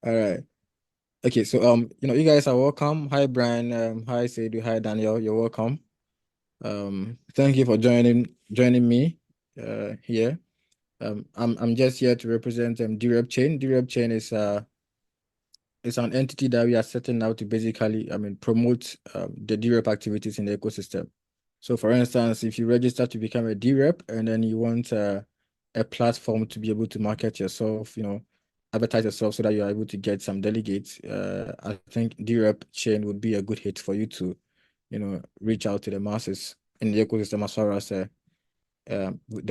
All right. Okay, so you guys are welcome. Hi, Brian. Hi, Seidu. Hi, Daniel. You're welcome. Thank you for joining me here. I'm just here to represent DRep chain. DRep chain is an entity that we are setting out to basically, promote the DRep activities in the ecosystem. So for instance, if you register to become a DRep and then you want a platform to be able to market yourself, advertise yourself so that you are able to get some delegates, I think DRep chain would be a good hit for you to, reach out to the masses in the ecosystem as far as the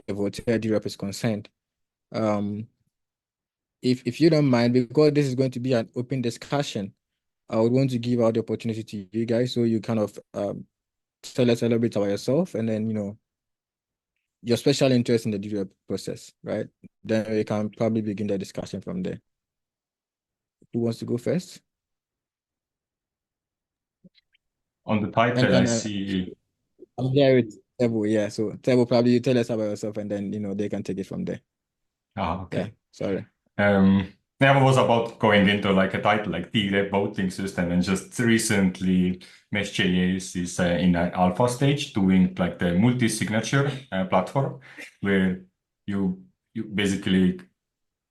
Voltaire DRep is concerned. If you don't mind, because this is going to be an open discussion, I would want to give out the opportunity to you guys so you kind of tell us a little bit about yourself and then, your special interest in the DREP process, right? Then we can probably begin the discussion from there. Who wants to go first? On the title, I see. I'm here with Tebo, yeah. So Tebo, probably you tell us about yourself and then, they can take it from there. Yeah, Okay. sorry. Yeah, I was about going into like a title like DREP voting system, and just recently Mesh.js is in an alpha stage doing like the multi-signature platform where you basically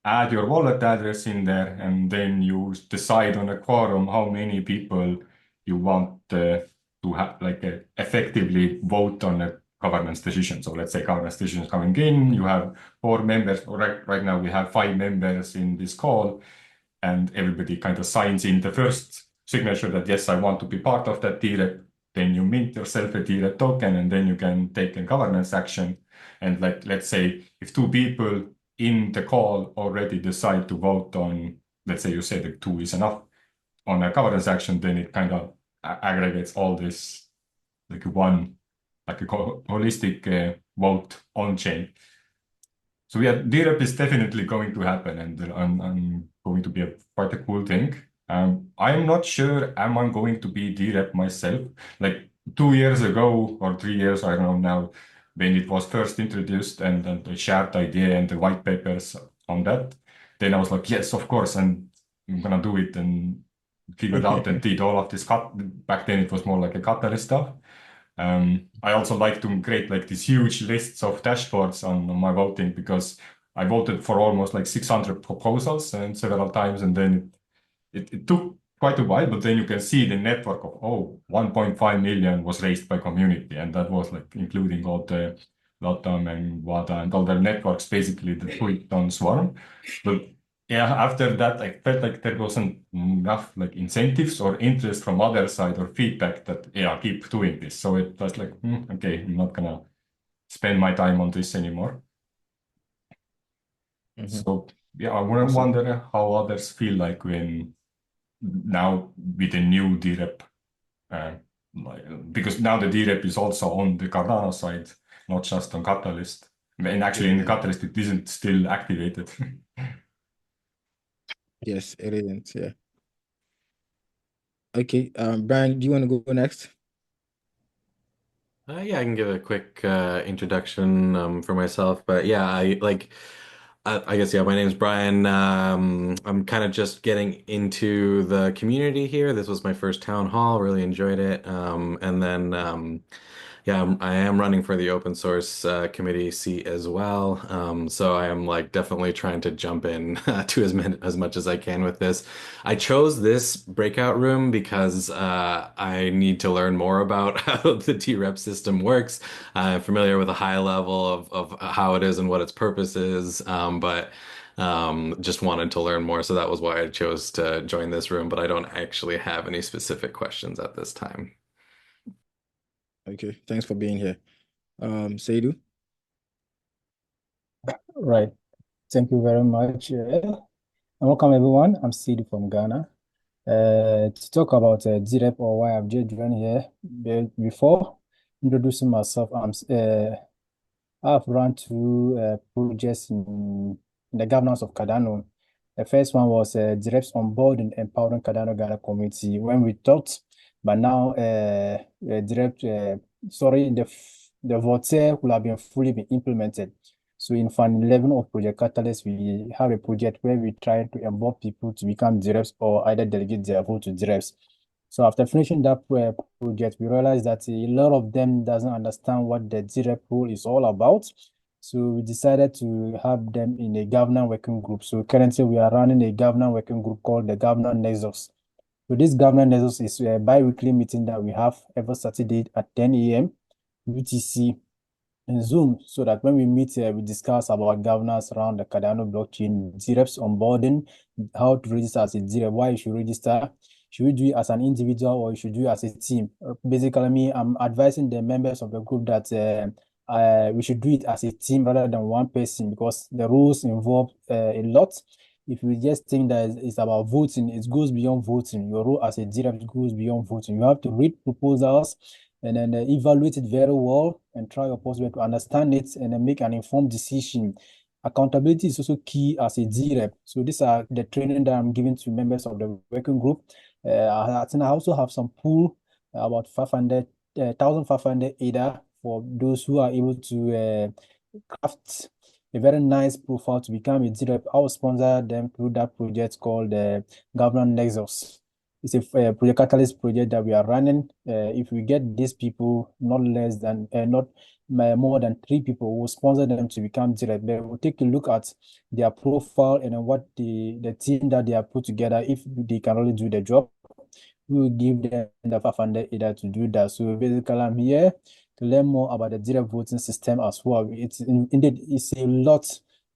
add your wallet address in there, and then you decide on a quorum how many people you want to have like effectively vote on a governance decision. So let's say governance decision is coming in, you have 4 members, or right now we have 5 members in this call, and everybody kind of signs in the first signature that yes, I want to be part of that DREP. Then you mint yourself a DREP token, and then you can take a governance action. And like, let's say if 2 people in the call already decide to vote on, let's say you say that 2 is enough on a governance action, then it kind of aggregates all this like one, like a holistic vote on chain. So yeah, DREP is definitely going to happen, and I'm going to be quite a cool thing. I'm not sure am I going to be DREP myself. Like 2 years ago or 3 years, I don't know now, when it was first introduced and I shared the idea and the white papers on that, then I was like, yes, of course, and I'm gonna do it and figure it out and did all of this cut. Back then it was more like a catalyst stuff. I also like to create like these huge lists of dashboards on my voting, because I voted for almost like 600 proposals and several times, and then it took quite a while, but then you can see the network of, oh, 1.5 million was raised by community, and that was like including all the Latam and WADA and all the networks basically that put on Swarm. But yeah, after that, I felt like there wasn't enough like incentives or interest from other side or feedback that, yeah, keep doing this. So it was like, okay, I'm not gonna spend my time on this anymore. So yeah, I Awesome. wonder how others feel like when now with the new DREP, uh, because now the DREP is also on the Cardano side, not just on Catalyst. And actually in the Yeah. Catalyst, it isn't still activated. Yes, it isn't. Yeah. Okay. Brian, do you want to go next? Yeah, I can give a quick introduction for myself, but yeah, I guess yeah, my name's Brian. I'm kind of just getting into the community here. This was my first town hall, really enjoyed it. And then yeah, I am running for the open source committee seat as well. So I am like definitely trying to jump in to as much as I can with this. I chose this breakout room because I need to learn more about how the DREP system works. I'm familiar with a high level of how it is and what its purpose is, but just wanted to learn more. So that was why I chose to join this room, but I don't actually have any specific questions at this time. Okay. Thanks for being here. Seidu? Right. Thank you very much. And welcome everyone. I'm Sid from Ghana. To talk about DREP, or why I've just joined here. Before introducing myself, I've run two projects in the governance of Cardano. The first one was DREPs on board and empowering Cardano Ghana community. When we talked, but now DREP, sorry, the Voltaire will have been fully been implemented. So in Fund 11 of Project Catalyst, we have a project where we try to involve people to become DReps or either delegate their vote to DReps. So after finishing that project, we realized that a lot of them doesn't understand what the DRep role is all about. So we decided to have them in a governance working group. So currently we are running a governance working group called the Governance Nexus. So this governance nexus is a bi-weekly meeting that we have every Saturday at 10 a.m. UTC in Zoom, so that when we meet, we discuss about governance around the Cardano blockchain, DReps onboarding, how to register as a DRep, why you should register, should we do it as an individual or you should do it as a team. Basically, I'm advising the members of the group that we should do it as a team rather than one person because the rules involve a lot. If you just think that it's about voting, it goes beyond voting. Your role as a DRep goes beyond voting. You have to read proposals and then evaluate it very well and try your possible to understand it and then make an informed decision. Accountability is also key as a DRep. So these are the training that I'm giving to members of the working group. I think I also have some pool about 500, 1,500 ADA for those who are able to craft a very nice profile to become a DRep. I will sponsor them through that project called the Governance Nexus. It's a Project Catalyst project that we are running. If we get these people, not less than, not more than 3 people, we'll sponsor them to become DRep. We'll take a look at their profile and what the team that they have put together, if they can really do the job. We will give them the 500 either to do that. So basically, I'm here to learn more about the DReP voting system as well. Indeed, it's a lot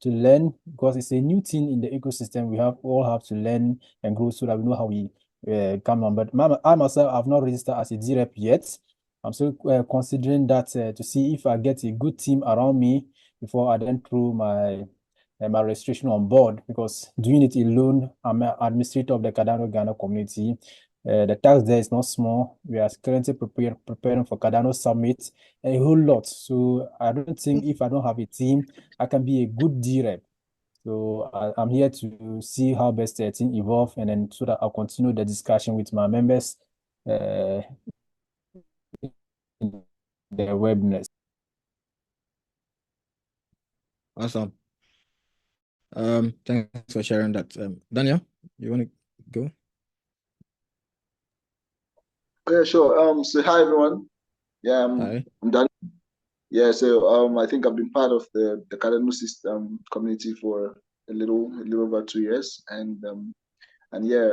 to learn because it's a new thing in the ecosystem. We all have to learn and grow so that we know how we come on. But I myself have not registered as a DReP yet. I'm still considering that to see if I get a good team around me before I then throw my registration on board, because doing it alone, I'm an administrator of the Cardano Ghana community. The tax there is not small. We are currently preparing for Cardano Summit, a whole lot. So I don't think if I don't have a team, I can be a good DRep. So I'm here to see how best the team evolve, and then so that I'll continue the discussion with my members in the webinars. Awesome. Thanks for sharing that. Daniel, you want to go? Yeah, sure. So hi everyone. Yeah, Hi. I'm done. Yeah, so I think I've been part of the Cardano system community for a little over 2 years, and yeah,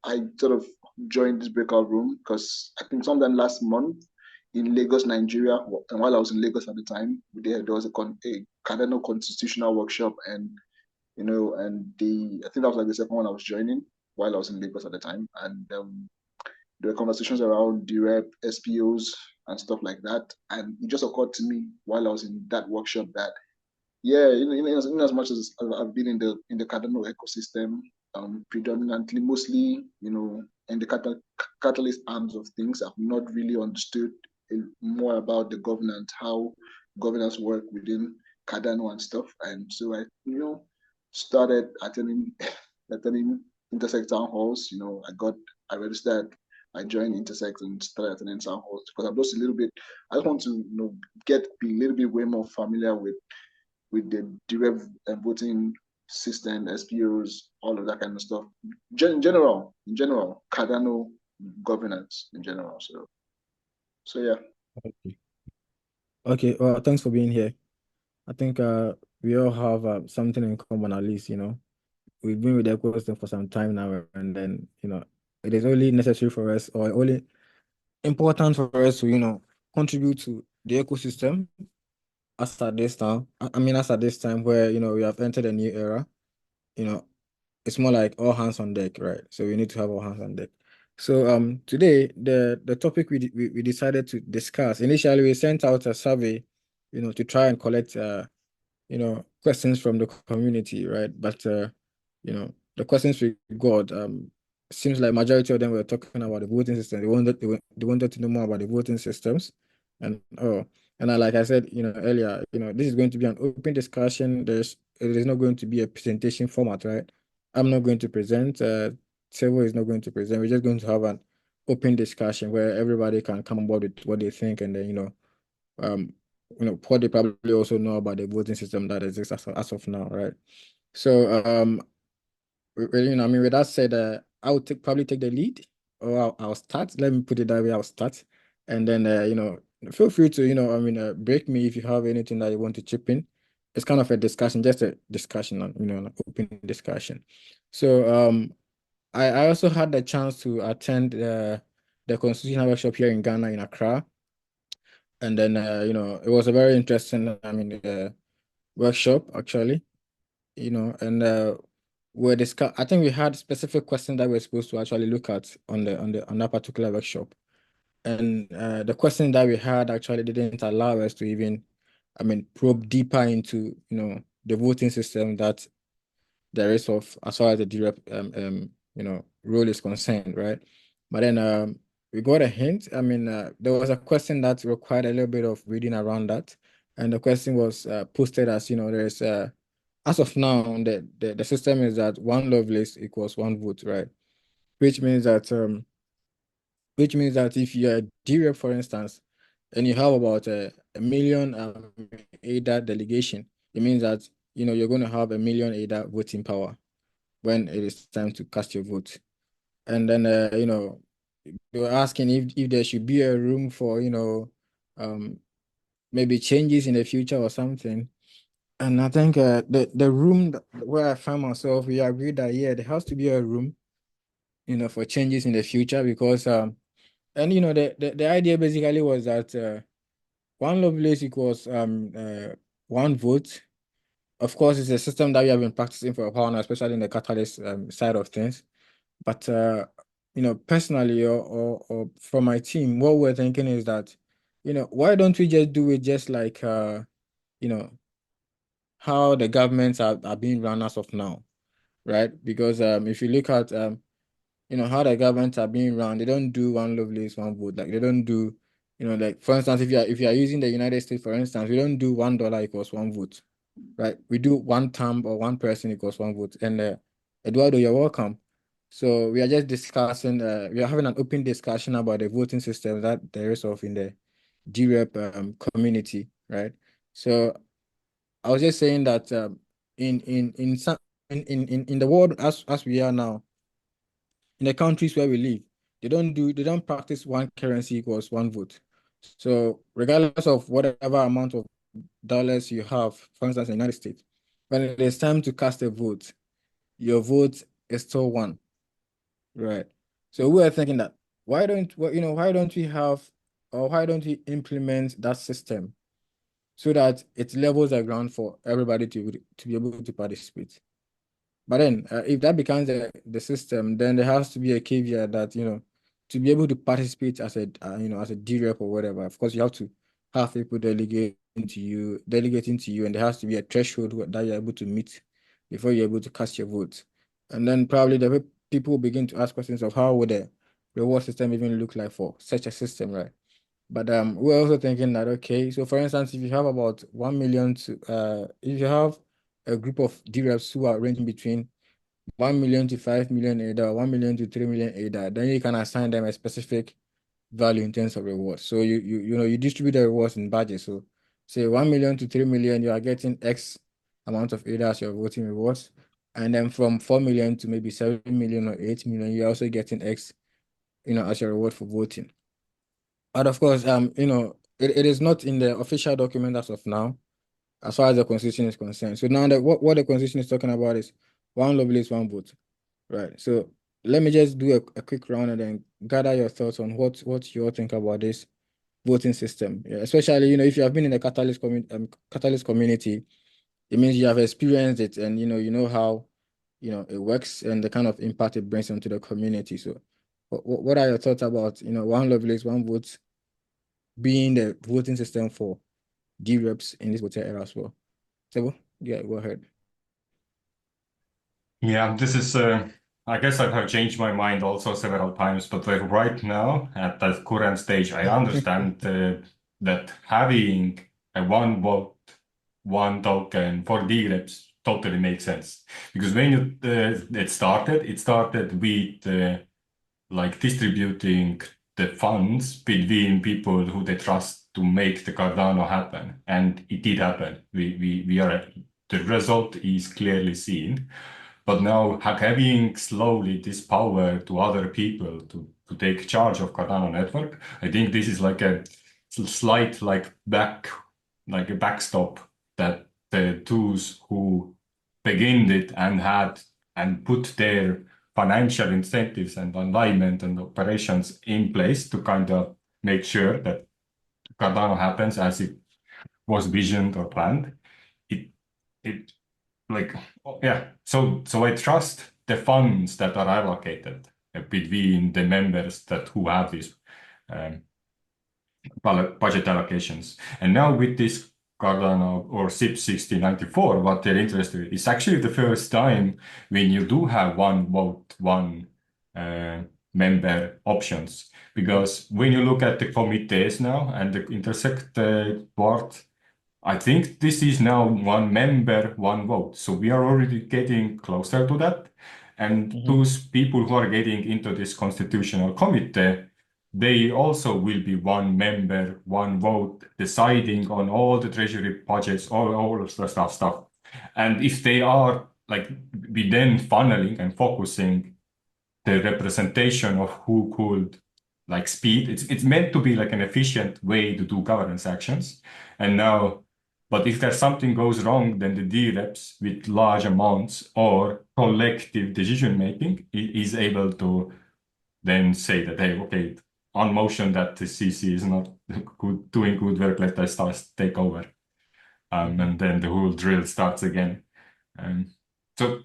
I sort of joined this breakout room because I think sometime last month in Lagos, Nigeria, and while I was in Lagos at the time, there was a Cardano constitutional workshop, and I think that was like the second one I was joining while I was in Lagos at the time, and there were conversations around DRep, SPOs, and stuff like that. And it just occurred to me while I was in that workshop that, yeah, in as much as I've been in the Cardano ecosystem, predominantly, mostly, in the catalyst arms of things, I've not really understood more about the governance, how governance work within Cardano and stuff. And so I, started attending Intersect Town Halls. I registered, I joined Intersect and started attending Town Halls because I'm just a little bit, I just want to, be a little bit way more familiar with the direct voting system, SPOs, all of that kind of stuff. In general, Cardano governance in general. So yeah. Okay. Well, thanks for being here. I think we all have something in common at least, We've been with the ecosystem for some time now, and then, it is only necessary for us or only important for us to, contribute to the ecosystem as at this time. I mean, as at this time where, we have entered a new era, you know, it's more like all hands on deck, right? So we need to have all hands on deck. So today the topic we decided to discuss, initially we sent out a survey, to try and collect questions from the community, right? But the questions we got, seems like majority of them were talking about the voting system. They wanted to know more about the voting systems, and like I said, earlier, this is going to be an open discussion. There's not going to be a presentation format, right? I'm not going to present. Several is not going to present. We're just going to have an open discussion where everybody can come on board with what they think, and then um what they probably also know about the voting system that exists as of now, right? So I mean, with that said, I would probably take the lead, or I'll start. Let me put it that way. I'll start, and then feel free to I mean, break me if you have anything that you want to chip in. It's kind of a discussion, just a discussion, an open discussion. So I also had the chance to attend the constitutional workshop here in Ghana in Accra, and then it was a very interesting, I mean, workshop actually, and we're discuss. I think we had specific questions that we're supposed to actually look at on that particular workshop, and the question that we had actually didn't allow us to even, I mean, probe deeper into the voting system that there is of as far as the DREP role is concerned, right? But then we got a hint. I mean, there was a question that required a little bit of reading around that, and the question was posted as there's as of now the system is that one Lovelace equals one vote, right? Which means that if you're a DREP, for instance, and you have about a million ADA delegation, it means that you're going to have a million ADA voting power when it is time to cast your vote. And then they were asking if there should be a room for maybe changes in the future or something. And I think the room where I find myself, we agreed that there has to be a room for changes in the future, because and the idea basically was that one Lovelace equals one vote. Of course, it's a system that we have been practicing for a while now, especially in the catalyst side of things. But personally, or from my team, what we're thinking is that, why don't we just do it just like how the governments are being run as of now, right? Because if you look at how the governments are being run, they don't do one Lovelace, one vote. Like they don't do, like for instance, if you are using the United States, for instance, we don't do $1 equals one vote, right? We do one term or one person equals one vote. And Eduardo, you're welcome. So we are just discussing, we are having an open discussion about the voting system that there is of in the DREP community, right? So I was just saying that in some in the world as we are now, in the countries where we live, they don't practice one currency equals one vote. So regardless of whatever amount of dollars you have, for instance, in the United States, when it is time to cast a vote, your vote is still one, right? So we are thinking that why don't we have, or why don't we implement that system so that it levels the ground for everybody to be able to participate. But then, if that becomes the system, then there has to be a caveat that, to be able to participate as a, as a DREP or whatever, of course, you have to have people delegating to you, and there has to be a threshold that you're able to meet before you're able to cast your vote. And then probably the people will begin to ask questions of how would the reward system even look like for such a system, right? But we're also thinking that, okay, so for instance, if you have about 1 million if you have a group of DReps who are ranging between 1 million to 5 million ADA, 1 million to 3 million ADA, then you can assign them a specific value in terms of rewards. So you distribute the rewards in badges. So say 1 million to 3 million, you are getting X amount of ADA as your voting rewards. And then from 4 million to maybe 7 million or 8 million, you're also getting X, as your reward for voting. But of course, it is not in the official document as of now, as far as the constitution is concerned. So now that what the constitution is talking about is one Lovelace, one vote, right? So let me just do a quick round and then gather your thoughts on what you all think about this voting system. Yeah, especially, if you have been in the catalyst community, it means you have experienced it, and you know how it works and the kind of impact it brings into the community. So what are your thoughts about one Lovelace, one vote being the voting system for DReps in this voter era as well? Sebo, yeah, go ahead. Yeah, this is, I guess I have changed my mind also several times, but like right now, at the current stage, I understand that having a one vote, one token for DReps totally makes sense. Because when it started with like distributing the funds between people who they trust to make the Cardano happen. And it did happen. The result is clearly seen. But now having slowly this power to other people to take charge of Cardano network, I think this is like a slight like a backstop that the those who began it and had and put their financial incentives and alignment and operations in place to kind of make sure that Cardano happens as it was visioned or planned. It like yeah. So I trust the funds that are allocated between the members that who have these um, budget allocations. And now with this Cardano or SIP 1694, what they're interested in is actually the first time when you do have one vote, one member options. Because when you look at the committees now and the Intersect board, I think this is now one member, one vote. So we are already getting closer to that. And those people who are getting into this constitutional committee, they also will be one member, one vote, deciding on all the treasury budgets, all of the stuff. And if they are like be then funneling and focusing the representation of who could like speed, it's meant to be like an efficient way to do governance actions. And now, but if there's something goes wrong, then the DReps with large amounts or collective decision making is able to then say that, hey, okay, on motion that the CC is not doing good work, let us start take over. And then the whole drill starts again. So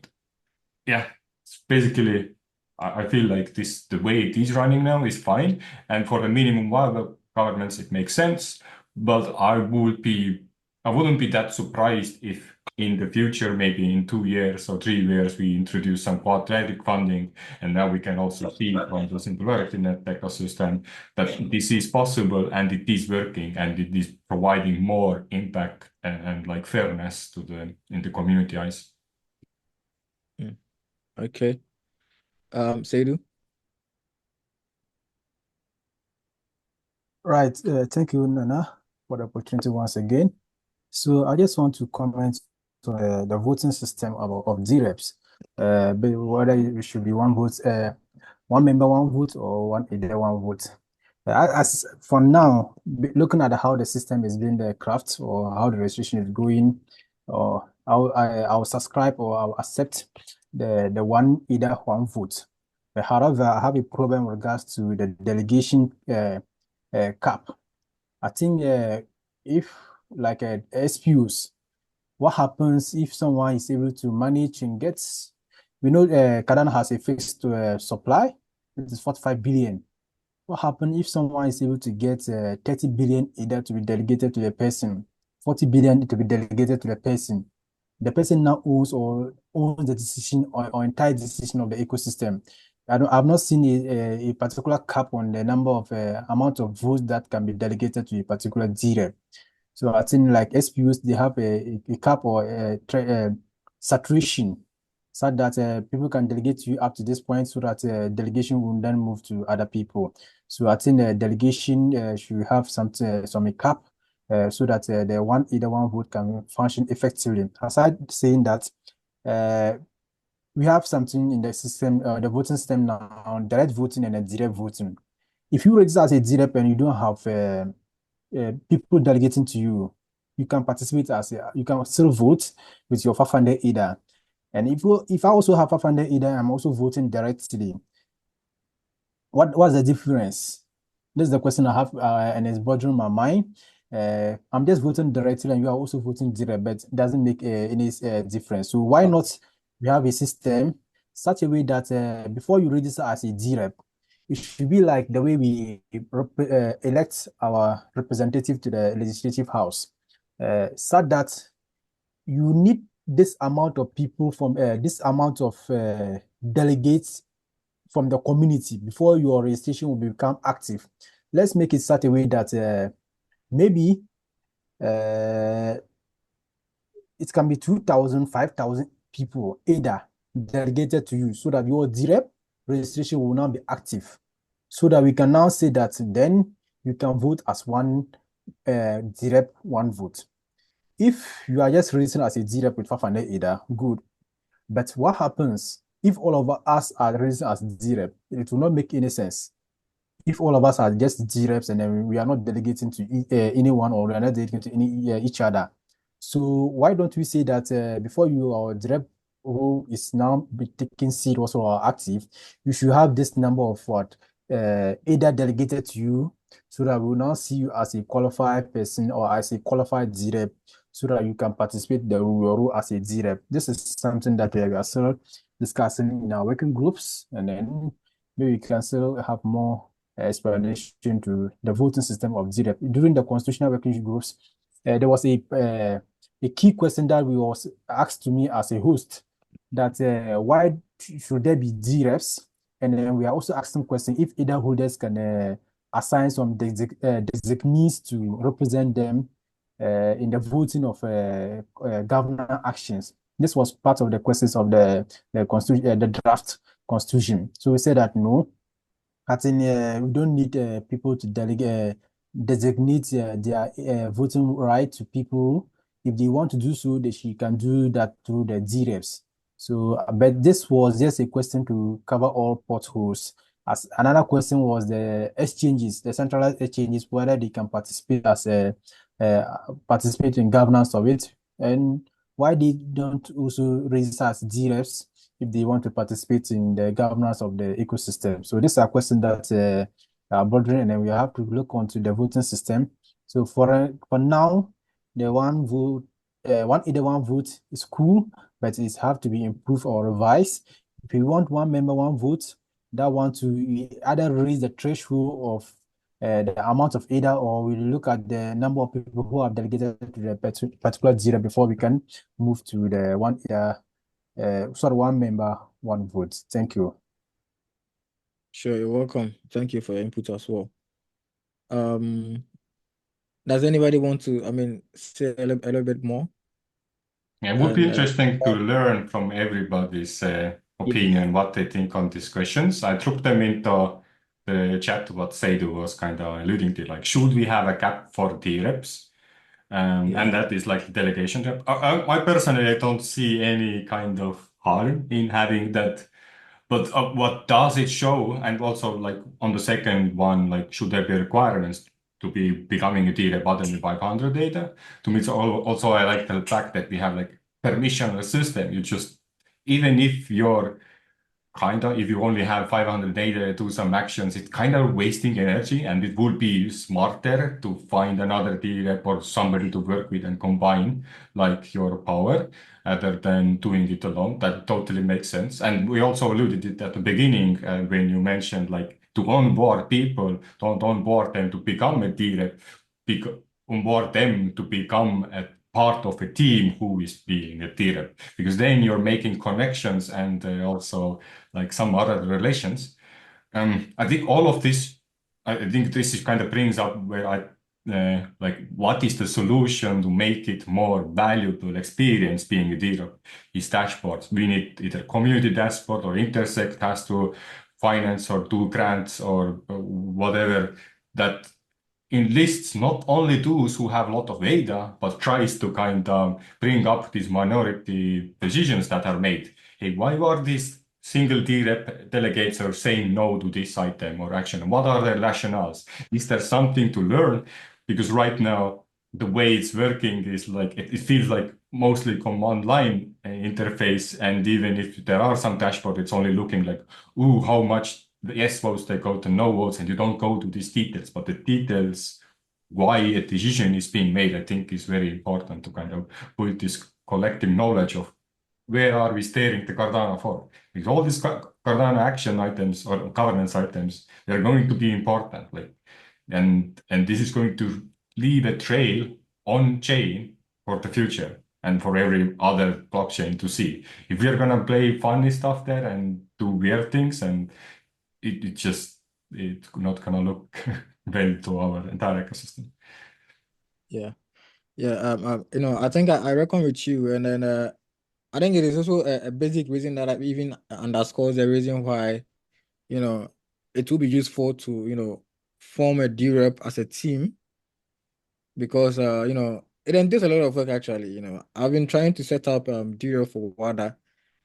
yeah, it's basically I feel like the way it is running now is fine. And for the minimum viable governments, it makes sense. But I wouldn't be that surprised if in the future, maybe in 2 years or 3 years, we introduce some quadratic funding. And now we can also see from the singularity net ecosystem that this is possible and it is working and it is providing more impact and like fairness in the community eyes. Okay. Seydou? Right. Thank you, Nana, for the opportunity once again. So I just want to comment on the voting system of DReps, whether it should be one vote, one member, one vote, or one either one vote. As for now, looking at how the system is being crafted or how the registration is going, or I'll subscribe or I'll accept the one either one vote. But however, I have a problem with regards to the delegation cap. I think if like SPUs, what happens if someone is able to manage and gets, we know Cardano has a fixed supply, it is 45 billion. What happens if someone is able to get 30 billion either to be delegated to the person, 40 billion to be delegated to the person? The person now owns the decision or entire decision of the ecosystem. I've not seen a particular cap on the number of amount of votes that can be delegated to a particular DREP. So I think like SPUs, they have a cap or a saturation so that people can delegate to you up to this point so that delegation will then move to other people. So I think the delegation should have some cap so that the either one vote can function effectively. Aside saying that, we have something in the system, the voting system now, direct voting and direct voting. If you register as a DREP and you don't have people delegating to you, you can participate you can still vote with your 500 ADA. And if I also have 500 ADA, I'm also voting directly. What's the difference? This is the question I have and it's bothering my mind. I'm just voting directly and you are also voting direct, but it doesn't make any difference. So why not we have a system such a way that before you register as a DREP, it should be like the way we elect our representative to the legislative house, so that you need this amount of people from this amount of delegates from the community before your registration will become active. Let's make it such a way that maybe it can be 2,000, 5,000 people either delegated to you so that your DREP registration will now be active. so that we can now say that then you can vote as one DREP, one vote. If you are just raising as a DREP with 500 ADA, good. But what happens if all of us are raising as DREP? It will not make any sense. If all of us are just DReps and then we are not delegating to anyone or we are not delegating to each other. So why don't we say that before you our DREP who is now be taking seat also are active, you should have this number of what either delegated to you so that we will now see you as a qualified person or as a qualified DREP so that you can participate in the role as a DREP. This is something that we are still discussing in our working groups, and then maybe we can still have more explanation to the voting system of DREP. During the constitutional working groups, there was a key question that we was asked to me as a host that why should there be DReps? And then we are also asking question if either holders can assign some designees to represent them in the voting of government actions. This was part of the questions of the draft constitution. So we said that no, I think we don't need people to designate their voting right to people. If they want to do so, they can do that through the DReps. So, but this was just a question to cover all potholes. As another question was the exchanges, the centralized exchanges, whether they can participate as uh, participate in governance of it, and why they don't also raise as DReps if they want to participate in the governance of the ecosystem. So these are questions that are bothering, and then we have to look onto the voting system. So for now, the one vote, either one vote is cool, but it have to be improved or revised. If you want one member, one vote, that want to either raise the threshold of the amount of ADA, or we look at the number of people who have delegated to the particular zero before we can move to the one ADA. Sorry, one member, one vote. Thank you. Sure, you're welcome. Thank you for your input as well. Does anybody want to, say a little bit more? Yeah, it would be And, interesting to learn from everybody's opinion, what they think on these questions. I dropped them into the chat, what Seidu was kind of alluding to, like, should we have a cap for DReps? And that is like delegation rep. I personally don't see any kind of harm in having that. But what does it show? And also, like on the second one, like should there be requirements to be becoming a DREP other than 500 data? To me, it's also I like the fact that we have like permissionless system. You just even if you're if you only have 500 data, do some actions, it's kind of wasting energy, and it would be smarter to find another DREP or somebody to work with and combine like your power rather than doing it alone. That totally makes sense. And we also alluded it at the beginning when you mentioned like to onboard people, don't onboard them to become a DREP, onboard them to become a part of a team who is being a DREP, because then you're making connections and also like some other relations. I think all of this, I think this is kind of brings up where I like what is the solution to make it more valuable experience being a DREP is dashboards. We need either community dashboard or Intersect has to finance or do grants or whatever that enlists not only those who have a lot of data, but tries to kind of bring up these minority decisions that are made. Hey, why are these single DREP delegates are saying no to this item or action? What are their rationales? Is there something to learn? Because right now, the way it's working is like, it feels like mostly command line interface. And even if there are some dashboard, it's only looking like, ooh, how much the yes votes they go to no votes, and you don't go to these details. But the details, why a decision is being made, I think is very important to kind of put this collective knowledge of where are we steering the Cardano for. Because all these Cardano action items or governance items, they're going to be important. Like, and this is going to leave a trail on chain for the future and for every other blockchain to see. If we're gonna play funny stuff there and do weird things, and it's not gonna look well to our entire ecosystem. Yeah. I think I reckon with you, and then I think it is also a basic reason that I even underscores the reason why, it will be useful to form a DRep as a team because it entails a lot of work actually. I've been trying to set up DRep for WADA,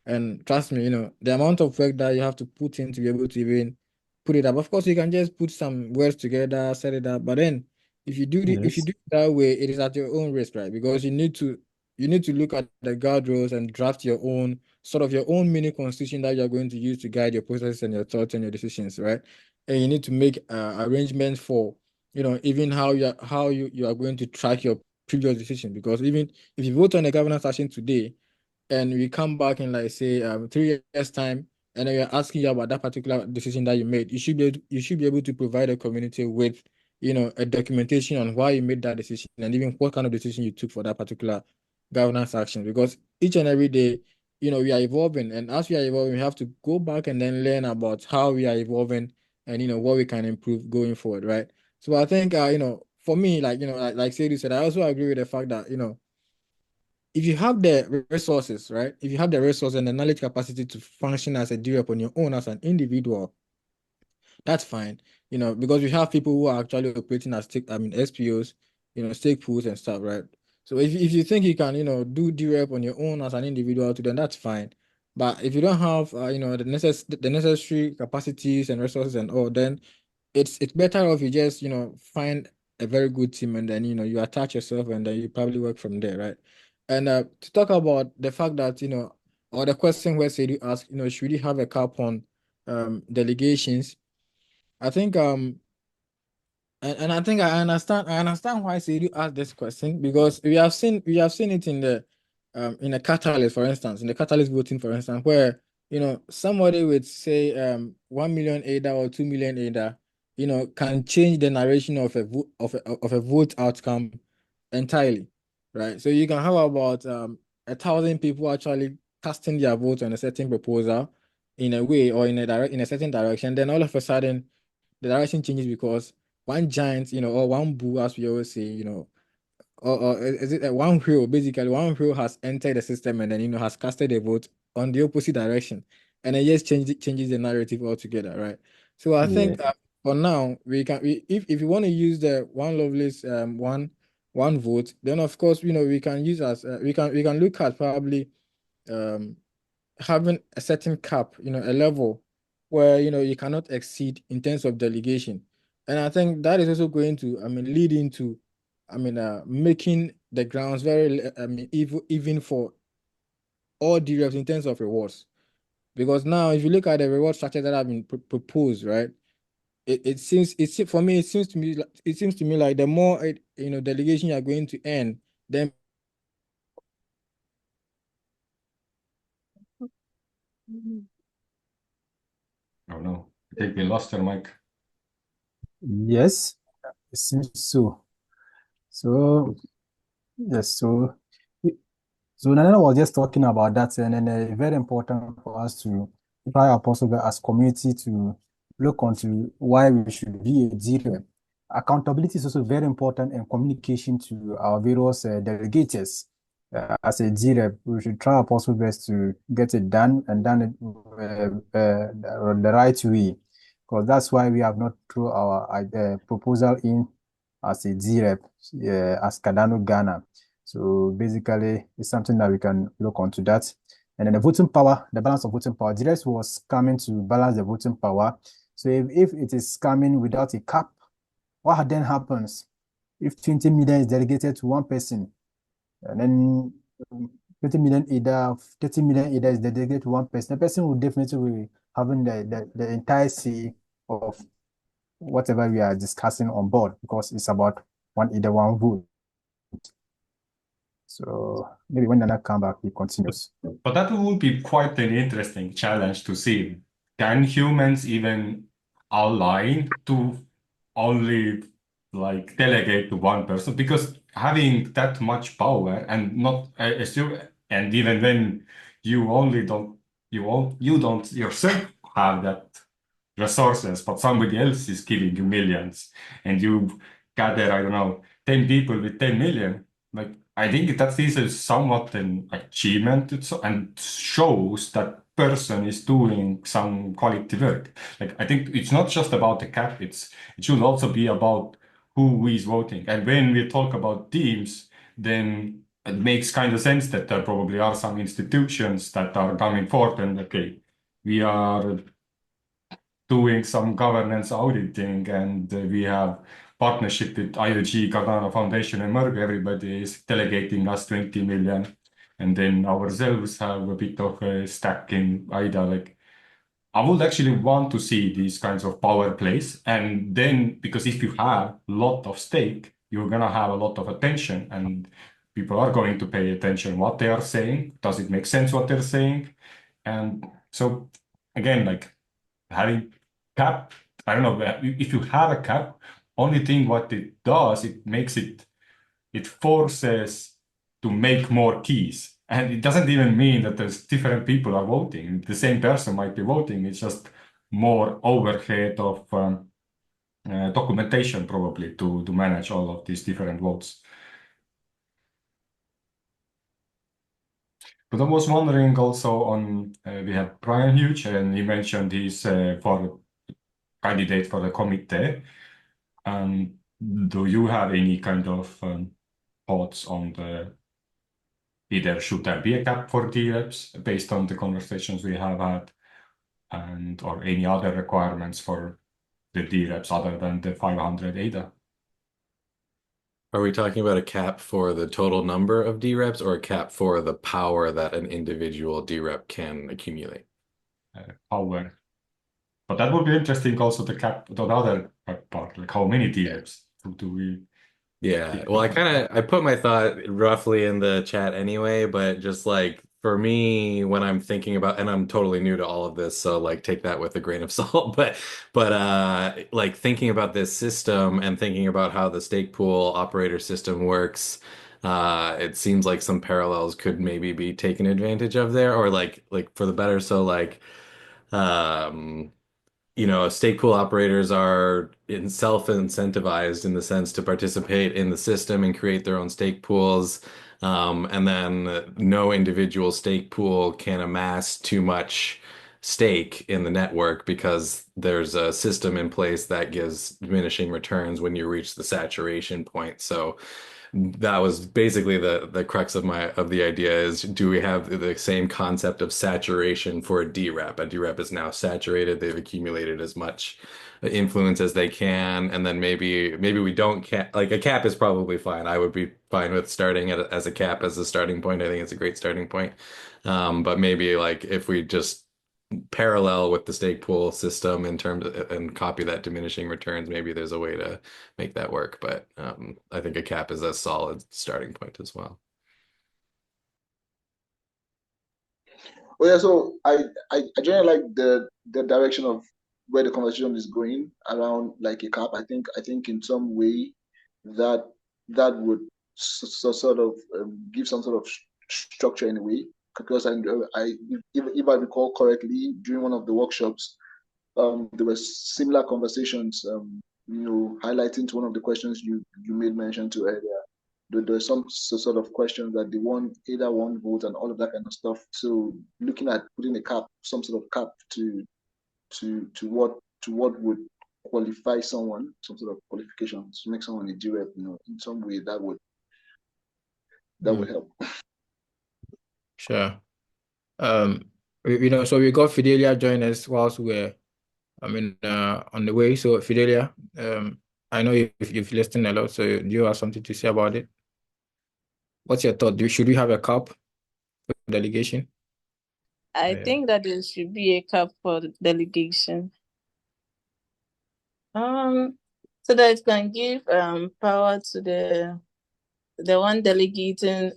and trust me, the amount of work that you have to put in to be able to even put it up. Of course, you can just put some words together, set it up, but then if you do Yes. it that way, it is at your own risk, right? Because you need to look at the guardrails and draft your own sort of your own mini constitution that you're going to use to guide your processes and your thoughts and your decisions, right? And you need to make arrangements for even how you are going to track your previous decision. Because even if you vote on a governance action today and we come back in like say 3 years time, and then we're asking you about that particular decision that you made, you should be able to provide a community with a documentation on why you made that decision and even what kind of decision you took for that particular governance action. Because each and every day, we are evolving, and as we are evolving, we have to go back and then learn about how we are evolving and what we can improve going forward, right? So I think for me, like Sadie said, I also agree with the fact that if you have the resources, right? If you have the resources and the knowledge capacity to function as a DREP on your own as an individual, that's fine. Because we have people who are actually operating as SPOs, stake pools and stuff, right? So if you think you can, do DREP on your own as an individual, then that's fine. But if you don't have, the necessary capacities and resources and all, then it's better off you just find a very good team, and then you attach yourself, and then you probably work from there, right? And to talk about the fact that or the question where Sadie asked, should you have a cap on delegations? I think and I think I understand why Sadie asked this question, because we have seen it in the catalyst, for instance, in the catalyst voting, for instance, where somebody with say 1 million ADA or 2 million ADA can change the narration of a vote outcome entirely, right? So you can have about 1,000 people actually casting their vote on a certain proposal in a way or in a certain direction. Then all of a sudden the direction changes because one giant, or one bull, as we always say, or is it one hero? Basically, one hero has entered the system and then has casted a vote on the opposite direction, and it just changes the narrative altogether, right? So I Yeah. think for now if you want to use the one Lovelace one vote, then of course we can use we can look at probably um having a certain cap, a level where you cannot exceed in terms of delegation. And I think that is also going to, lead into, making the grounds very, even for all DReps in terms of rewards. Because now, if you look at the reward structure that have been proposed, right, for me, it seems to me like the more delegation you are going to earn, then Oh no, I think we lost your mic. Yes, it seems so. So yes, so Nana was just talking about that, and then very important for us to try our possible as community to look onto why we should be a DREP. Accountability is also very important, and communication to our various delegators. As a DREP, we should try our possible best to get it done and done it the right way, because that's why we have not thrown our proposal in as a DREP, as Cardano Ghana. So basically, it's something that we can look onto that. And then the voting power, the balance of voting power. DReps was coming to balance the voting power. So if it is coming without a cap, what then happens? If 20 million is delegated to one person, and then 20 million either 30 million either is delegated to one person, the person will definitely be having the entire say of whatever we are discussing on board, because it's about one vote. So maybe when Nana come back, he continues. But that would be quite an interesting challenge to see. Can humans even align to only like delegate to one person? Because having that much power and not assume, and even when you only don't you don't yourself have that resources, but somebody else is giving you millions, and you gather, I don't know, 10 people with 10 million. Like, I think that this is somewhat an achievement and shows that person is doing some quality work. Like I think it's not just about the cap, it should also be about who is voting. And when we talk about teams, then it makes kind of sense that there probably are some institutions that are coming forth and okay, we are doing some governance auditing and we have partnership with IOG, Cardano Foundation and Merge. Everybody is delegating us 20 million. And then ourselves have a bit of a stack in IDA. Like I would actually want to see these kinds of power plays. And then, because if you have a lot of stake, you're going to have a lot of attention and people are going to pay attention what they are saying. Does it make sense what they're saying? And so again, like having cap, I don't know, if you have a cap, only thing what it does, it forces to make more keys. And it doesn't even mean that there's different people are voting. The same person might be voting. It's just more overhead of documentation probably to manage all of these different votes. But I was wondering also on, we have Brian Hughes and he mentioned he's for candidate for the committee. Do you have any kind of thoughts on either should there be a cap for DReps based on the conversations we have had, or any other requirements for the DReps other than the 500 ADA? Are we talking about a cap for the total number of DReps or a cap for the power that an individual DRep can accumulate? Power. But that would be interesting also the cap, the other part, like how many DReps do we? Yeah, well, I put my thought roughly in the chat anyway, but just like for me, when I'm thinking about, and I'm totally new to all of this, so like take that with a grain of salt, but like thinking about this system and thinking about how the stake pool operator system works, it seems like some parallels could maybe be taken advantage of there, or like for the better. So like, um stake pool operators are in self-incentivized in the sense to participate in the system and create their own stake pools. And then no individual stake pool can amass too much stake in the network because there's a system in place that gives diminishing returns when you reach the saturation point. So that was basically the crux of the idea is, do we have the same concept of saturation for a DRep? A DRep is now saturated. They've accumulated as much influence as they can, and then maybe we don't cap, like a cap is probably fine. I would be fine with starting as a cap as a starting point. I think it's a great starting point. But maybe like if we just parallel with the stake pool system in terms of, and copy that diminishing returns, maybe there's a way to make that work. But I think a cap is a solid starting point as well. Well, yeah, so I generally like the direction of where the conversation is going around like a cap. I think in some way that would sort of give some sort of structure in a way, because I if I recall correctly, during one of the workshops, there were similar conversations, highlighting to one of the questions you made mention to earlier. There's some sort of questions that they want either one vote and all of that kind of stuff. So looking at putting a cap, some sort of cap to what would qualify someone, some sort of qualification to make someone a DRep, in some way that would help. Sure. So we got Fidelia join us whilst we're, on the way. So Fidelia, I know you've listened a lot, so do you have something to say about it? What's your thought? Should we have a cap for delegation? I think that there should be a cap for the delegation. So that it can give power to the one delegating.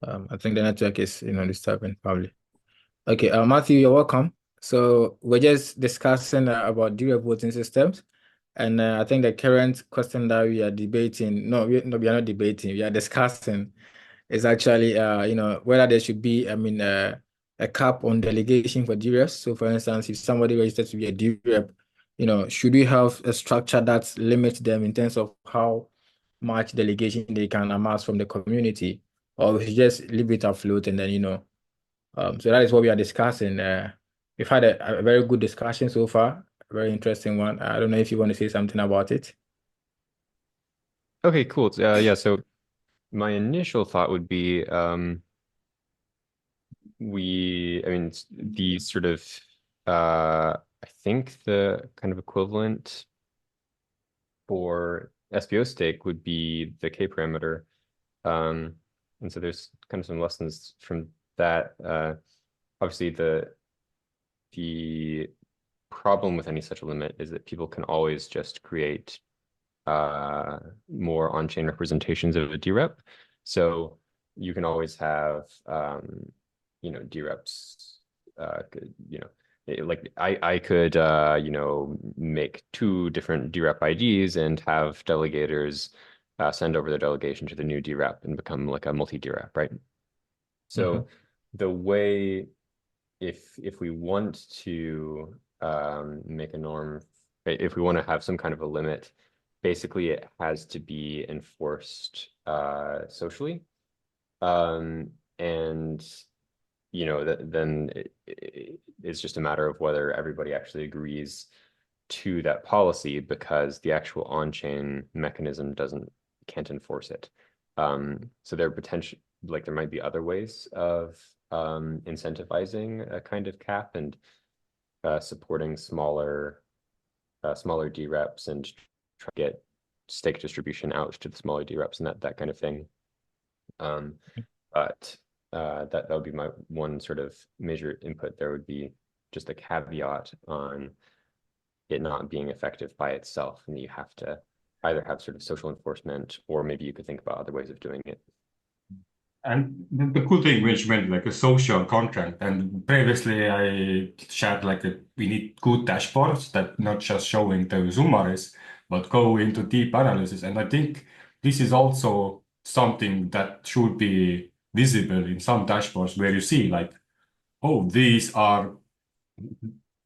I think the network is disturbing probably. Okay, Matthew, you're welcome. So we're just discussing about DRep voting systems, and I think the current question that we are debating, we are not debating, we are discussing, is actually whether there should be a cap on delegation for DReps. So for instance, if somebody registers to be a DRep, should we have a structure that limits them in terms of how much delegation they can amass from the community, or we should just leave it afloat and then So that is what we are discussing. We've had a very good discussion so far, a very interesting one. I don't know if you want to say something about it. Okay, cool. Yeah, so my initial thought would be the sort of I think the kind of equivalent for SBO stake would be the K parameter. And so there's kind of some lessons from that. Obviously the problem with any such a limit is that people can always just create more on-chain representations of a DRep. So you can always have DReps, like I could make 2 different DRep IDs and have delegators send over their delegation to the new DRep and become like a multi-DRep, right? So the way, if we want to make a norm, if we want to have some kind of a limit, basically it has to be enforced socially, and then it's just a matter of whether everybody actually agrees to that policy, because the actual on-chain mechanism can't enforce it. So there might be other ways of incentivizing a kind of cap and supporting smaller DReps and try to get stake distribution out to the smaller DReps and that kind of thing. But that would be my one sort of major input. There would be just a caveat on it not being effective by itself, and you have to either have sort of social enforcement, or maybe you could think about other ways of doing it. And the cool thing, which meant like a social contract, and previously I shared we need good dashboards that not just showing the summaries, but go into deep analysis. And I think this is also something that should be visible in some dashboards, where you see like, oh, these are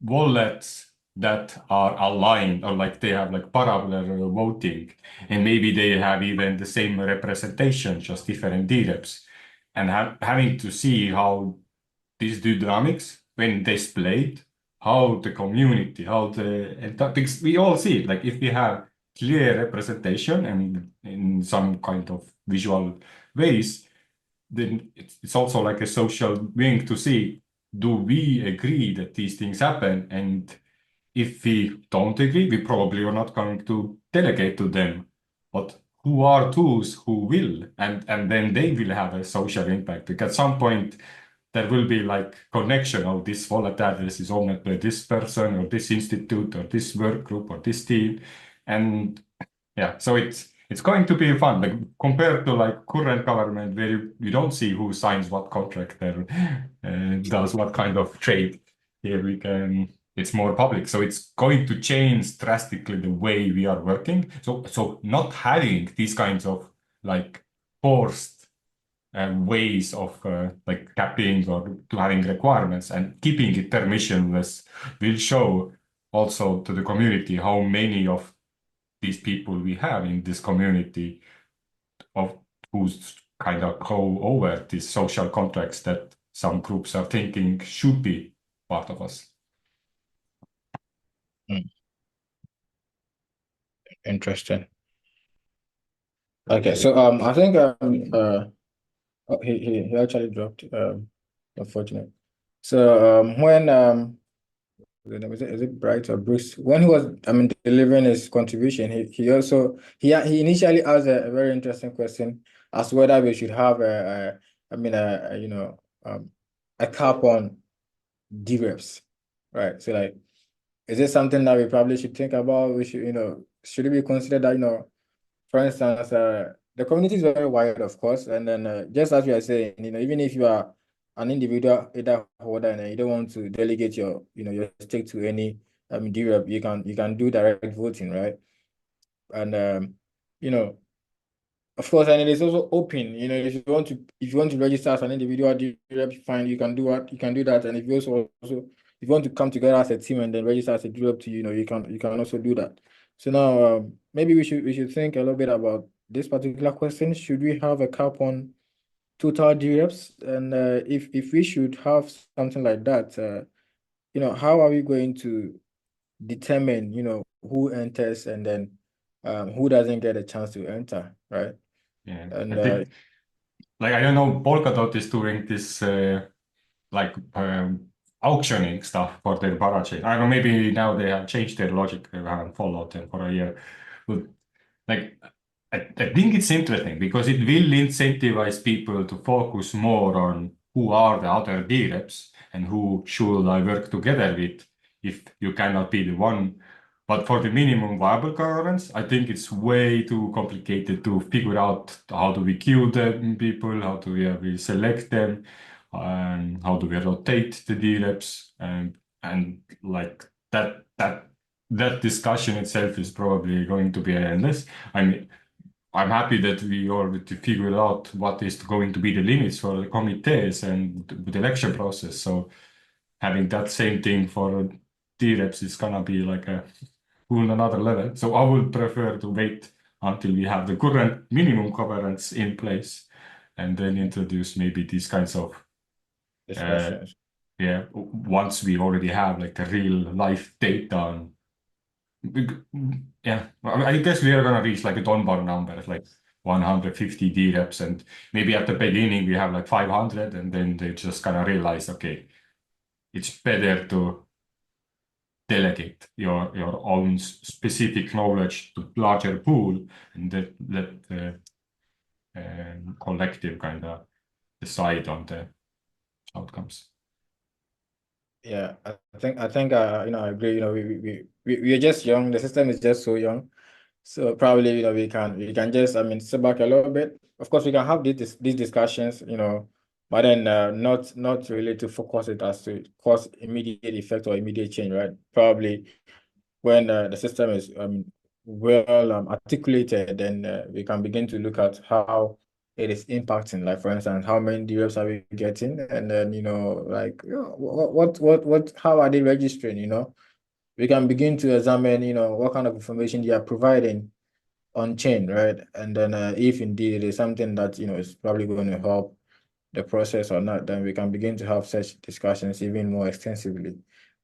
wallets that are aligned, or like they have like parallel voting, and maybe they have even the same representation, just different DReps, and having to see how these dynamics when displayed, how the community, because we all see it, like if we have clear representation and in some kind of visual ways, then it's also like a social wing to see, do we agree that these things happen? And if we don't agree, we probably are not going to delegate to them. But who are those who will? And then they will have a social impact. Because at some point, there will be like connection of this wallet address is owned by this person or this institute or this work group or this team. And yeah, so it's going to be fun, like compared to like current government, where you don't see who signs what contract there, does what kind of trade. Here it's more public, so it's going to change drastically the way we are working. So not having these kinds of like forced ways of like capping or to having requirements and keeping it permissionless will show also to the community how many of these people we have in this community of who's kind of go over these social contracts that some groups are thinking should be part of us. Interesting. Okay, so I think he actually dropped, unfortunately. So when is it Bright or Bruce? When he was delivering his contribution, he initially asked a very interesting question as to whether we should have a cap on DReps, right? So like, is it something that we probably should think about? We should, should it be considered that, for instance, the community is very wide, of course, and then just as we are saying, even if you are an individual data holder and you don't want to delegate your stake to any DRep, you can do direct voting, right? And of course, and it is also open. If you want to register as an individual DRep, fine, you can do that. And if you want to come together as a team and then register as a DRep to, you can also do that. So now maybe we should think a little bit about this particular question. Should we have a cap on total DReps, and if we should have something like that, how are we going to determine, who enters and then who doesn't get a chance to enter, right? Yeah, And I think like I don't know, Polkadot is doing this like auctioning stuff for their parachain. I don't know, maybe now they have changed their logic. I haven't followed them for a year, but like I think it's interesting because it will incentivize people to focus more on who are the other DReps and who should I work together with if you cannot be the one. But for the minimum viable governance, I think it's way too complicated to figure out how do we queue the people, how do we select them, and how do we rotate the DReps, and like that discussion itself is probably going to be endless. I mean, I'm happy that we already figured out what is going to be the limits for the committees and the election process. So having that same thing for DReps is gonna be like a whole another level. So I would prefer to wait until we have the current minimum governance in place and then introduce maybe these kinds of discussions. once we already have like a real life data on yeah, I guess we are gonna reach like a Dunbar number, like 150 DReps, and maybe at the beginning we have like 500, and then they just gonna realize, okay, it's better to delegate your own specific knowledge to larger pool, and let the collective kind of decide on the outcomes. Yeah, I think I agree. We are just young. The system is just so young. So probably, we can just, sit back a little bit. Of course, we can have these discussions, but then not really to focus it as to cause immediate effect or immediate change, right? Probably when the system is well articulated, then we can begin to look at how it is impacting. Like for instance, how many DReps are we getting, and then like how are they registering? We can begin to examine what kind of information they are providing on chain, right? And then if indeed it is something that is probably going to help the process or not, then we can begin to have such discussions even more extensively.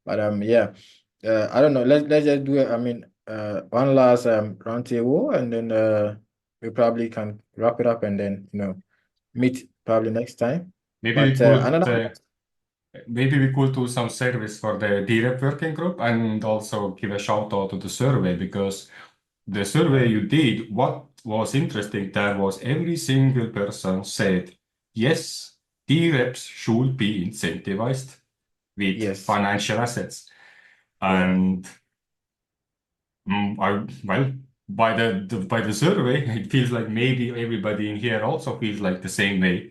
But yeah, I don't know. Let's just do it. One last roundtable, and then we probably can wrap it up, and then meet probably next time. Maybe But we could another maybe we could do some service for the DREP working group and also give a shout out to the survey, because the survey you did, what was interesting there was every single person said, yes, DReps should be incentivized with yes, financial assets. yeah, And well, by the survey, it feels like maybe everybody in here also feels like the same way.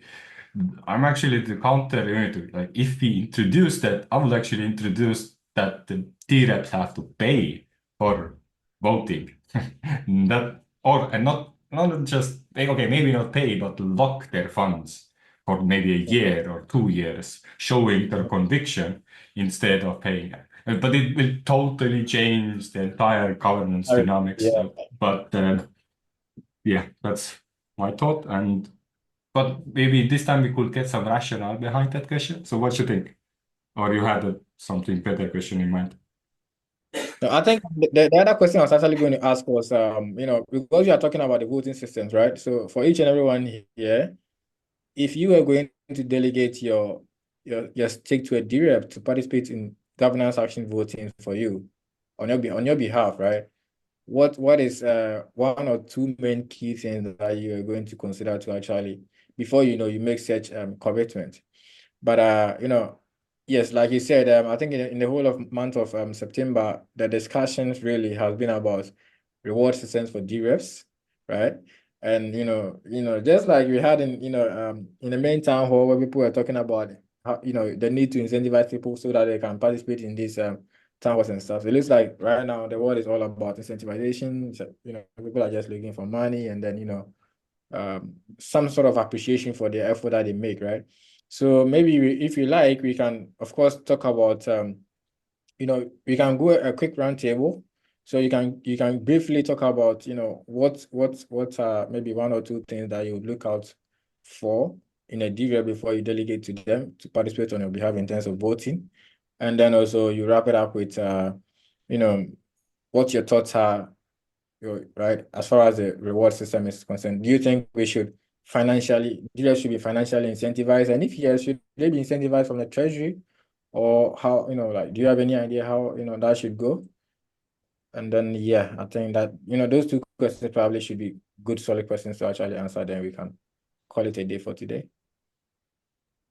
I'm actually the counter to it. Like if we introduce that, I would actually introduce that the DReps have to pay for voting. That or and not just okay, maybe not pay, but lock their funds for maybe a year or 2 years, showing their conviction instead of paying. But it will totally change the entire governance dynamics. yeah. But yeah, that's my thought. But maybe this time we could get some rationale behind that question. So what you think? Or you had something better question in mind? No, I think the other question I was actually going to ask was, because you are talking about the voting systems, right? So for each and everyone here, if you are going to delegate your stake to a DREP to participate in governance action voting for you on your behalf, right? What is one or two main key things that you are going to consider to actually before you make such commitment? But yes, like you said, I think in the whole of month of September, the discussions really has been about reward systems for DReps, right? And just like we had in the main town hall where people were talking about how, the need to incentivize people so that they can participate in these town halls and stuff. It looks like right now the world is all about incentivization. So, people are just looking for money, and then some sort of appreciation for the effort that they make, right? So maybe if you like, we can, of course, talk about, we can go a quick roundtable. So you can briefly talk about, what are maybe one or two things that you would look out for in a DRep before you delegate to them to participate on your behalf in terms of voting. And then also you wrap it up with, what your thoughts are, right, as far as the reward system is concerned. Do you think we should DReps should be financially incentivized? And if yes, should they be incentivized from the treasury? Or how, do you have any idea how, that should go? And then, yeah, I think that, those two questions probably should be good, solid questions to actually answer. Then we can call it a day for today.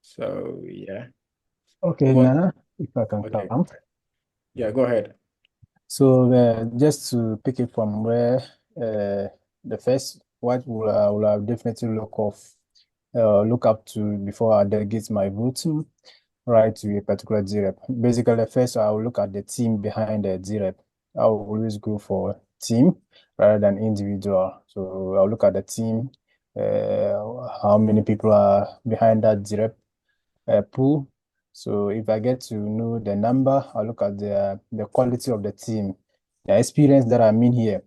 So, yeah. Okay, Nana, if I can Okay. come. Yeah, go ahead. So just to pick it from where the first, what will I definitely look up to before I delegate my vote right to a particular DRep. Basically, first I will look at the team behind the DRep. I will always go for team rather than individual. So I'll look at the team, how many people are behind that DRep pool. So if I get to know the number, I'll look at the quality of the team, the experience that I'm in here.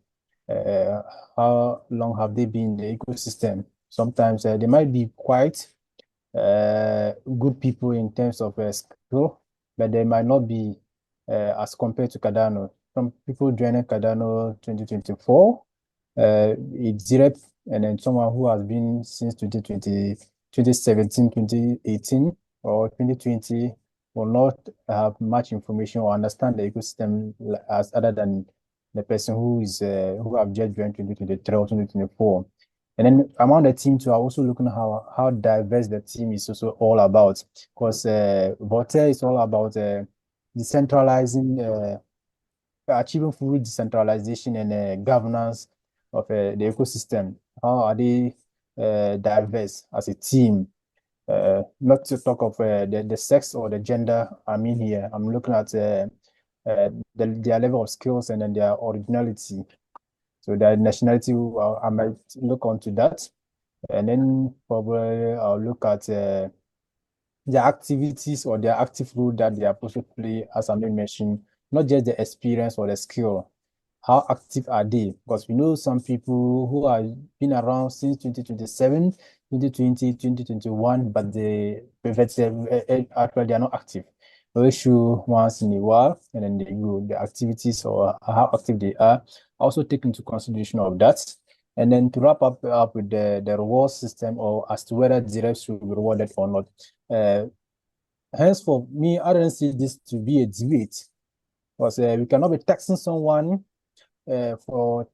How long have they been in the ecosystem? Sometimes they might be quite good people in terms of skill, but they might not be as compared to Cardano. Some people joining Cardano 2024, it's Drep, and then someone who has been since 2020, 2017, 2018, or 2020 will not have much information or understand the ecosystem as other than the person who have just joined 2023 or 2024. And then among the team too, I'm also looking at how diverse the team is also all about. Because Voltaire is all about decentralizing, achieving full decentralization and governance of the ecosystem. How are they diverse as a team? Not to talk of the sex or the gender. I mean here, I'm looking at their level of skills and then their originality. So their nationality, I might look onto that. And then probably I'll look at their activities or their active role that they are supposed to play, as I mentioned, not just the experience or the skill. How active are they? Because we know some people who have been around since 2027, 2020, 2021, but actually they are not active. They issue once in a while and then they go, the activities or how active they are. Also take into consideration of that. And then to wrap up with the reward system or as to whether the reps should be rewarded or not. Hence, for me, I don't see this to be a debate because we cannot be taxing someone for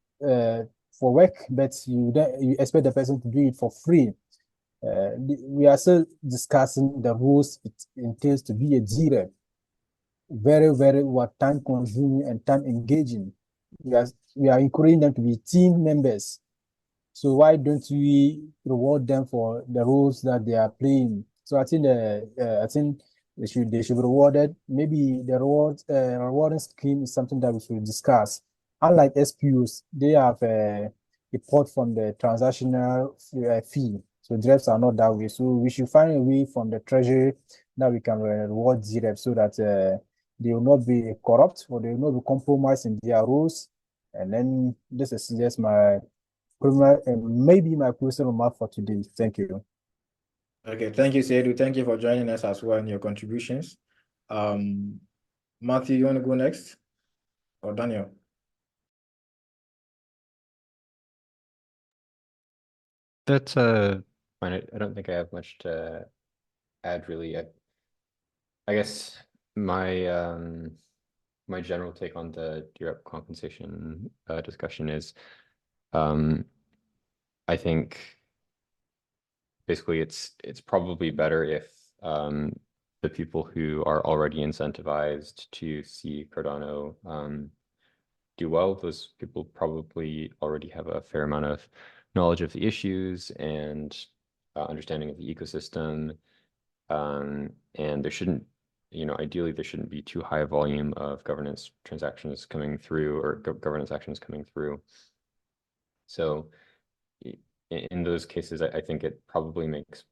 work, but you expect the person to do it for free. We are still discussing the rules it entails to be a DRep. Very, very time consuming and time engaging. We are encouraging them to be team members. So why don't we reward them for the roles that they are playing? So I think they should be rewarded. Maybe the rewarding scheme is something that we should discuss. Unlike SPUs, they have a pot from the transactional fee. So DReps are not that way. So we should find a way from the treasury that we can reward DReps so that they will not be corrupt or they will not be compromised in their roles. And then this is just my maybe my closing remark for today. Thank you. Okay, thank you, Seydou. Thank you for joining us as well and your contributions. Matthew, you want to go next? Or Daniel? That's fine. I don't think I have much to add really. I guess my my general take on the DREP compensation discussion is I think basically it's probably better if the people who are already incentivized to see Cardano do well, those people probably already have a fair amount of knowledge of the issues and understanding of the ecosystem. And there shouldn't, ideally there shouldn't be too high a volume of governance transactions coming through or governance actions coming through. So in those cases, I think it probably makes,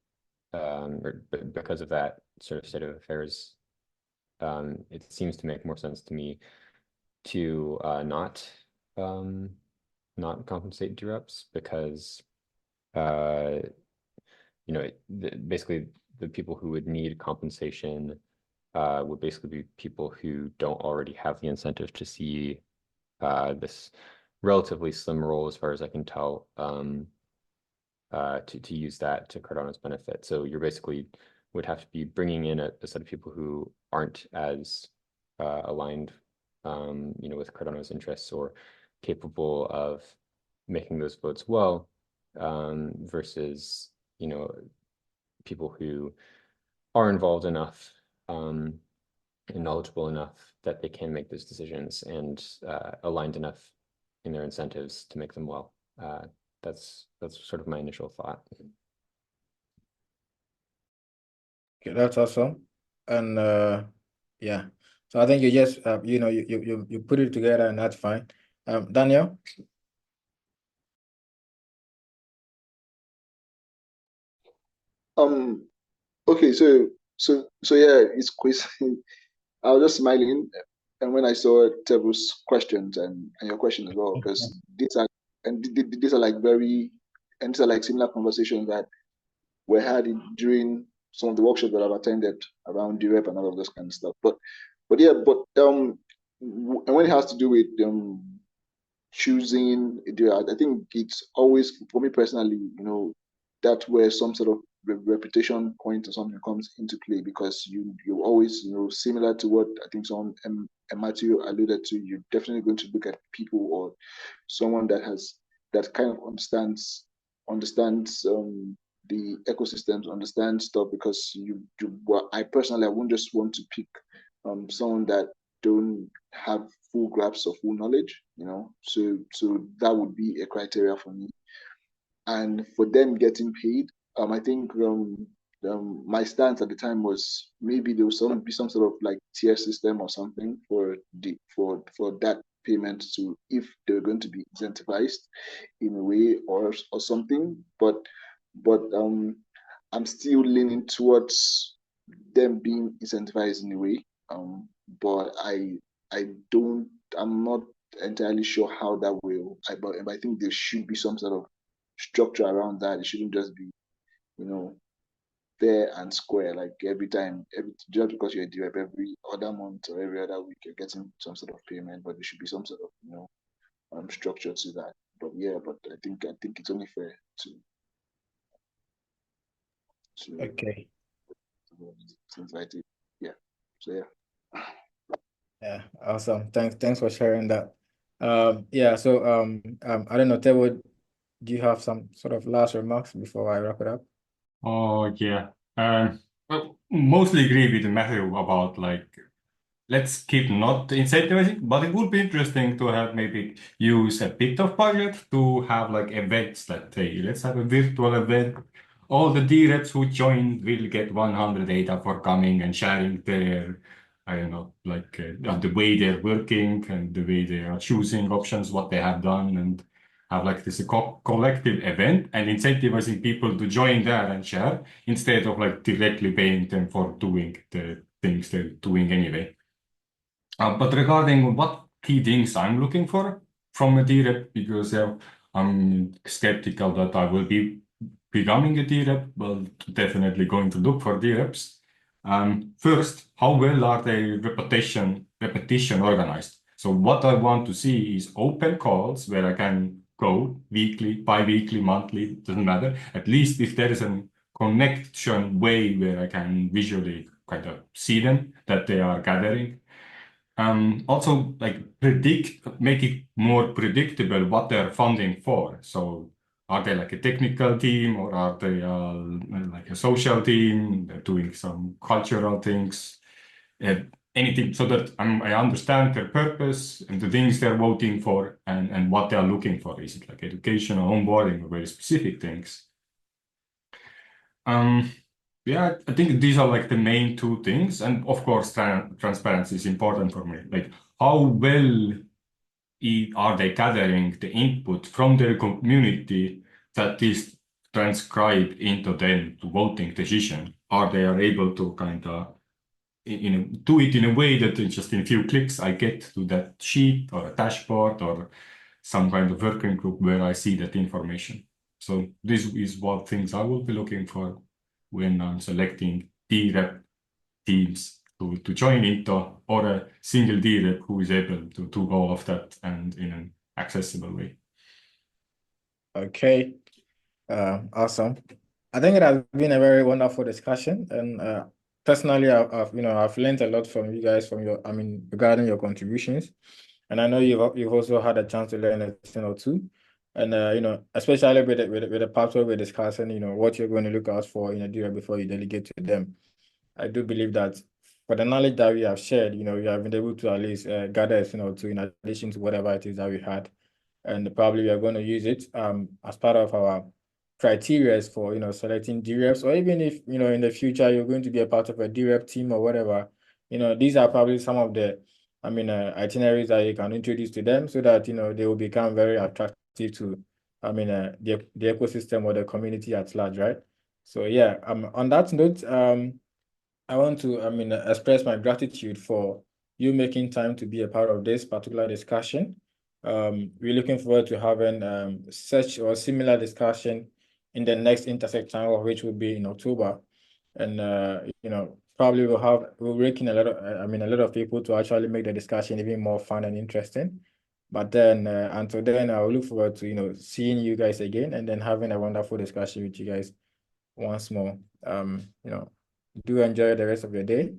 because of that sort of state of affairs, it seems to make more sense to me to not compensate DReps because basically the people who would need compensation would basically be people who don't already have the incentive to see this relatively slim role, as far as I can tell, to use that to Cardano's benefit. So you're basically would have to be bringing in a set of people who aren't as aligned, with Cardano's interests or capable of making those votes well, versus, people who are involved enough and knowledgeable enough that they can make those decisions and aligned enough in their incentives to make them well. That's sort of my initial thought. Okay, that's awesome. And yeah, so I think you just you put it together, and that's fine. Daniel. Okay, so yeah, it's quiz. I was just smiling, and when I saw Tebu's questions and your question as well, because these are like these are like similar conversations that were had during some of the workshops that I've attended around DRep and all of this kind of stuff. But and when it has to do with choosing, I think it's always, for me personally, that's where some sort of reputation point or something comes into play, because you always, similar to what I think someone Matthew alluded to, you're definitely going to look at people or someone that kind of understands the ecosystems, understands stuff, because I personally, I wouldn't just want to pick someone that don't have full grasp of full knowledge, so that would be a criteria for me. And for them getting paid, I think my stance at the time was maybe there will be some sort of like tier system or something for that payment, to, if they're going to be incentivized in a way or something. But I'm still leaning towards them being incentivized in a way. But I'm not entirely sure how that will. But I think there should be some sort of structure around that. It shouldn't just be, fair and square, like every time, just because you're a DRep, every other month or every other week you're getting some sort of payment. But there should be some sort of structure to that. But yeah, I think it's only fair to Okay. invite it. Yeah. So yeah. Yeah, awesome. Thanks for sharing that. Yeah, so I don't know, Tewo, do you have some sort of last remarks before I wrap it up? Oh yeah. Well, mostly agree with Matthew about like, let's keep not incentivizing, but it would be interesting to have maybe use a bit of budget to have like events. Let's have a virtual event. All the DReps who join will get 100 data for coming and sharing their, I don't know, like the way they're working and the way they are choosing options, what they have done, and have like this collective event and incentivizing people to join there and share, instead of like directly paying them for doing the things they're doing anyway. But regarding what key things I'm looking for from a DRep, because I'm skeptical that I will be becoming a DRep, well, definitely going to look for DReps. First, how well are they repetition organized? So what I want to see is open calls where I can go weekly, bi-weekly, monthly, doesn't matter. At least if there is a connection way where I can visually kind of see them, that they are gathering. Also, like make it more predictable what they're funding for. So are they like a technical team, or are they like a social team? They're doing some cultural things, anything, so that I understand their purpose and the things they're voting for, and what they're looking for. Is it like education or onboarding or very specific things? Yeah, I think these are like the main two things. And of course, transparency is important for me. Like, how well are they gathering the input from their community that is transcribed into them to voting decision? Are they able to kind of do it in a way that just in a few clicks I get to that sheet or a dashboard or some kind of working group where I see that information? So this is what things I will be looking for when I'm selecting DRep teams to join into, or a single DRep who is able to go off that and in an accessible way. Okay, awesome. I think it has been a very wonderful discussion, and personally, I've learned a lot from you guys regarding your contributions, and I know you've also had a chance to learn a thing or two, and especially with the pathway we're discussing, what you're going to look out for in a deal before you delegate to them. I do believe that for the knowledge that we have shared, we have been able to at least gather a thing or two in addition to whatever it is that we had, and probably we are going to use it as part of our criteria for selecting DReps, or even if in the future you're going to be a part of a DRep team or whatever, these are probably some of the itineraries that you can introduce to them so that they will become very attractive to the ecosystem or the community at large, right? So yeah, on that note, I want to express my gratitude for you making time to be a part of this particular discussion. We're looking forward to having such or similar discussion in the next Intersect Town Hall, which will be in October. And probably we'll rake in a lot of people to actually make the discussion even more fun and interesting. But then until then, I'll look forward to seeing you guys again and then having a wonderful discussion with you guys once more. Do enjoy the rest of your day,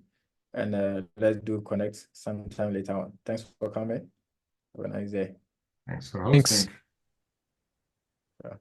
and let's do connect sometime later on. Thanks for coming. Have a nice day. Thanks for hosting. Thanks. Yeah.